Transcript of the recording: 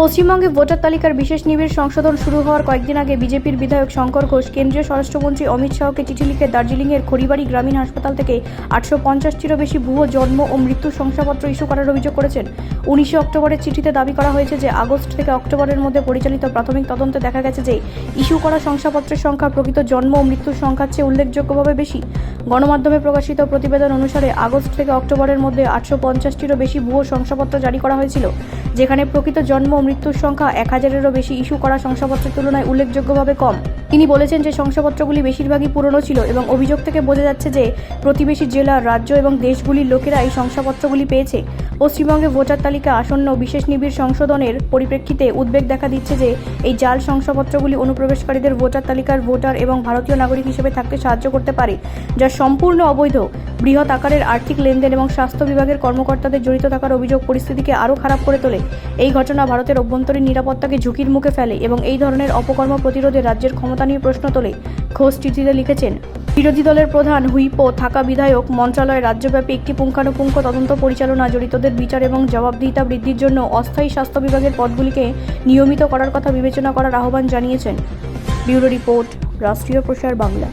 পশ্চিমবঙ্গে ভোটার তালিকার বিশেষ নিবিড় সংশোধন শুরু হওয়ার কয়েকদিন আগে বিজেপির বিধায়ক শঙ্কর ঘোষ কেন্দ্রীয় স্বরাষ্ট্রমন্ত্রী অমিত শাহকে চিঠি লিখে দার্জিলিংয়ের খড়িবাড়ি গ্রামীণ হাসপাতাল থেকে 850টিরও বেশি ভুয়ো জন্ম ও মৃত্যুর শংসাপত্র ইস্যু করার অভিযোগ করেছেন। 19 অক্টোবরের চিঠিতে দাবি করা হয়েছে যে আগস্ট থেকে অক্টোবরের মধ্যে পরিচালিত প্রাথমিক তদন্তে দেখা গেছে যে ইস্যু করা শংসাপত্রের সংখ্যা প্রকৃত জন্ম ও মৃত্যুর সংখ্যার চেয়ে উল্লেখযোগ্যভাবে বেশি। গণমাধ্যমে প্রকাশিত প্রতিবেদন অনুসারে আগস্ট থেকে অক্টোবরের মধ্যে 850টিরও বেশি ভুয়ো শংসাপত্র জারি করা হয়েছিল, যেখানে প্রকৃত জন্ম ও মৃত্যুর সংখ্যা 1000-এরও বেশি ইস্যু করা শংসাপত্রের তুলনায় উল্লেখযোগ্যভাবে কম। তিনি বলেছেন যে শংসাপত্রগুলি বেশিরভাগই পুরনো ছিল এবং অভিযোগ থেকে বোঝা যাচ্ছে যে প্রতিবেশী জেলা, রাজ্য এবং দেশগুলির লোকেরা এই শংসাপত্রগুলি পেয়েছে। পশ্চিমবঙ্গে ভোটার তালিকা আসন্ন বিশেষ নিবিড় সংশোধনের পরিপ্রেক্ষিতে উদ্বেগ দেখা দিচ্ছে যে এই জাল শংসাপত্রগুলি অনুপ্রবেশকারীদের ভোটার তালিকার ভোটার এবং ভারতীয় নাগরিক হিসেবে থাকতে সাহায্য করতে পারে, যা সম্পূর্ণ অবৈধ। বৃহৎ আকারের আর্থিক লেনদেন এবং স্বাস্থ্য বিভাগের কর্মকর্তাদের জড়িত থাকার অভিযোগ পরিস্থিতিকে আরও খারাপ করে তোলে। এই ঘটনা ভারতের অভ্যন্তরীণ নিরাপত্তাকে ঝুঁকির মুখে ফেলে এবং এই ধরনের অপকর্ম প্রতিরোধে রাজ্যের ক্ষমতা নিয়ে প্রশ্ন তোলে। ঘোষ চিঠিতে লিখেছেন, বিরোধী দলের প্রধান হুইপো থাকা বিধায়ক মন্ত্রণালয় রাজ্যব্যাপী একটি পুঙ্খানুপুঙ্খ তদন্ত পরিচালনা, জড়িতদের বিচার এবং জবাবদিহিতা বৃদ্ধির জন্য অস্থায়ী স্বাস্থ্য বিভাগের পদগুলিকে নিয়মিত করার কথা বিবেচনা করার আহ্বান জানিয়েছেন। ব্যুরো রিপোর্ট, রাষ্ট্রীয় প্রসার বাংলা।